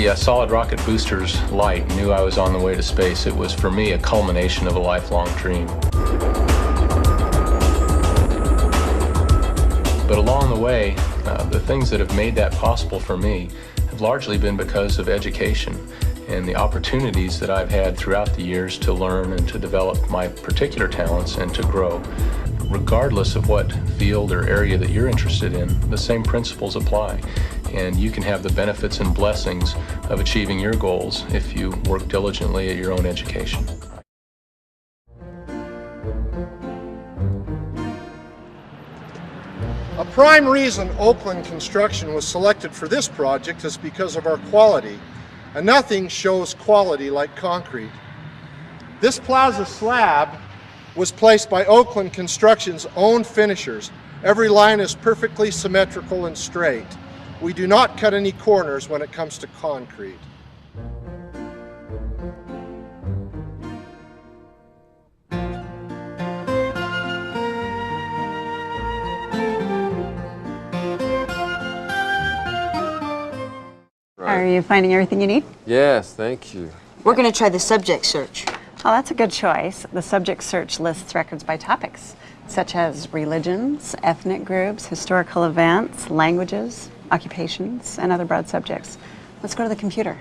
the solid rocket booster's light knew I was on the way to space, it was for me a culmination of a lifelong dream. But along the way, the things that have made that possible for me have largely been because of education and the opportunities that I've had throughout the years to learn and to develop my particular talents and to grow. Regardless of what field or area that you're interested in, the same principles apply. And you can have the benefits and blessings of achieving your goals if you work diligently at your own education. A prime reason Oakland Construction was selected for this project is because of our quality, and nothing shows quality like concrete. This plaza slab was placed by Oakland Construction's own finishers. Every line is perfectly symmetrical and straight. We do not cut any corners when it comes to concrete. Are you finding everything you need? Yes, thank you. We're going to try the subject search. Oh, that's a good choice. The subject search lists records by topics, such as religions, ethnic groups, historical events, languages, occupations, and other broad subjects. Let's go to the computer.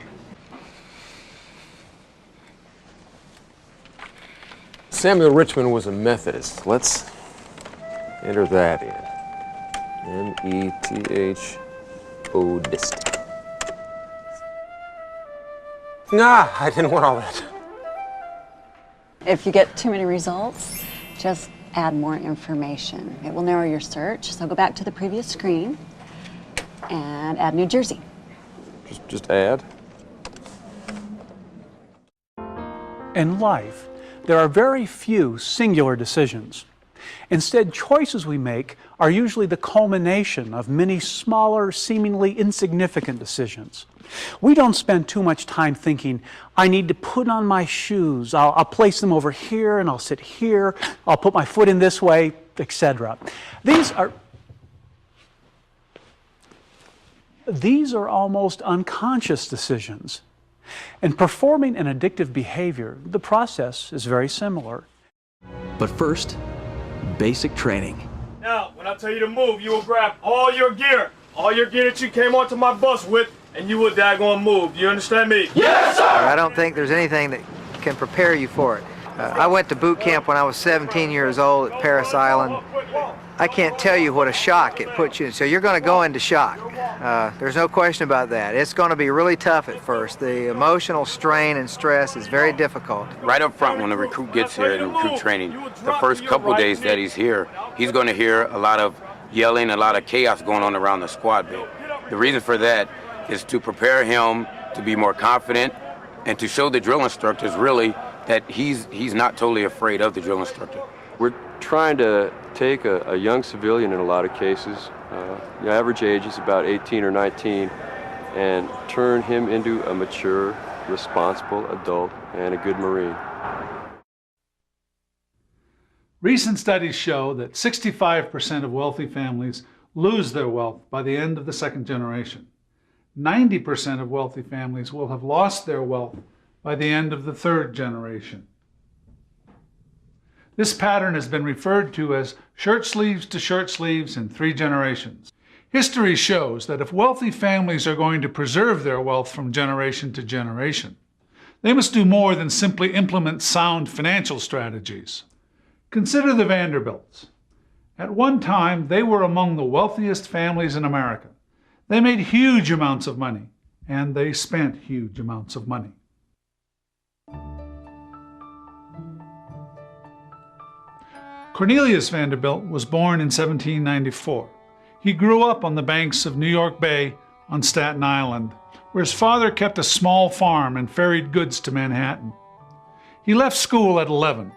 Samuel Richmond was a Methodist. Let's enter that in. M-E-T-H-O-dist. Nah, I didn't want all that. If you get too many results, just add more information. It will narrow your search. So go back to the previous screen and add New Jersey. Just add. In life, there are very few singular decisions. Instead, choices we make are usually the culmination of many smaller, seemingly insignificant decisions. We don't spend too much time thinking, I need to put on my shoes, I'll place them over here and I'll sit here, I'll put my foot in this way, etc. These are almost unconscious decisions. In performing an addictive behavior, the process is very similar. But first, basic training. Now, when I tell you to move, you will grab all your gear that you came onto my bus with, and you will daggone move. Do you understand me? Yes, sir! I don't think there's anything that can prepare you for it. I went to boot camp when I was 17 years old at Parris Island. I can't tell you what a shock it puts you in. So you're going to go into shock. There's no question about that. It's going to be really tough at first. The emotional strain and stress is very difficult. Right up front, when the recruit gets here in recruit training, the first couple days that he's here, he's going to hear a lot of yelling, a lot of chaos going on around the squad bit. The reason for that is to prepare him to be more confident and to show the drill instructors really that he's not totally afraid of the drill instructor. We're trying to take a young civilian in a lot of cases, the average age is about 18 or 19, and turn him into a mature, responsible adult and a good Marine. Recent studies show that 65% of wealthy families lose their wealth by the end of the second generation. 90% of wealthy families will have lost their wealth by the end of the third generation. This pattern has been referred to as shirt sleeves to shirt sleeves in 3 generations. History shows that if wealthy families are going to preserve their wealth from generation to generation, they must do more than simply implement sound financial strategies. Consider the Vanderbilts. At one time, they were among the wealthiest families in America. They made huge amounts of money, and they spent huge amounts of money. Cornelius Vanderbilt was born in 1794. He grew up on the banks of New York Bay on Staten Island, where his father kept a small farm and ferried goods to Manhattan. He left school at 11,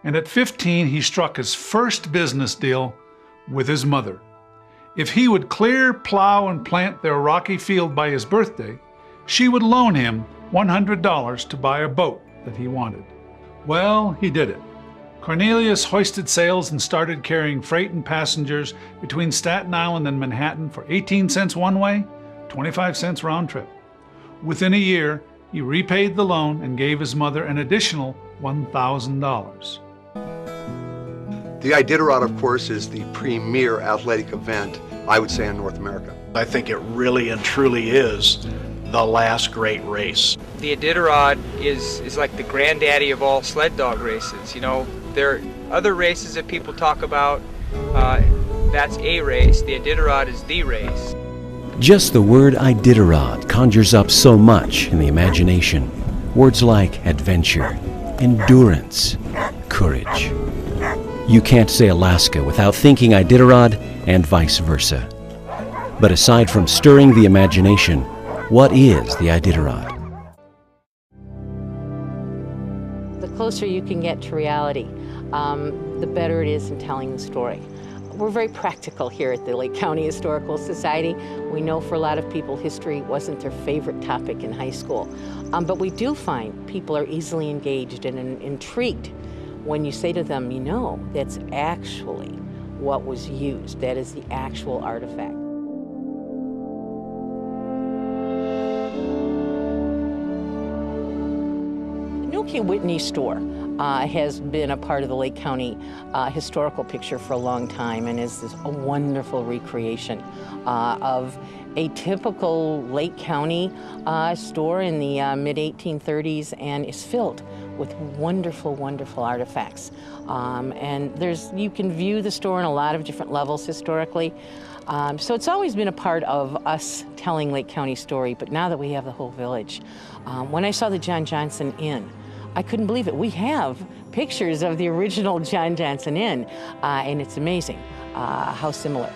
and at 15 he struck his first business deal with his mother. If he would clear, plow, and plant their rocky field by his birthday, she would loan him $100 to buy a boat that he wanted. Well, he did it. Cornelius hoisted sails and started carrying freight and passengers between Staten Island and Manhattan for 18 cents one way, 25 cents round trip. Within a year, he repaid the loan and gave his mother an additional $1,000. The Iditarod, of course, is the premier athletic event, I would say, in North America. I think it really and truly is the last great race. The Iditarod is like the granddaddy of all sled dog races. You know, there are other races that people talk about. That's a race. The Iditarod is the race. Just the word Iditarod conjures up so much in the imagination. Words like adventure, endurance, courage. You can't say Alaska without thinking Iditarod and vice versa. But aside from stirring the imagination, what is the Iditarod? The closer you can get to reality, the better it is in telling the story. We're very practical here at the Lake County Historical Society. We know for a lot of people history wasn't their favorite topic in high school. But we do find people are easily engaged and intrigued when you say to them, you know, that's actually what was used. That is the actual artifact. K. Whitney store has been a part of the Lake County historical picture for a long time and is a wonderful recreation of a typical Lake County store in the mid-1830s and is filled with wonderful, wonderful artifacts. And you can view the store on a lot of different levels historically. So it's always been a part of us telling Lake County story, but now that we have the whole village. When I saw the John Johnson Inn, I couldn't believe it. We have pictures of the original John Johnson Inn, and it's amazing how similar.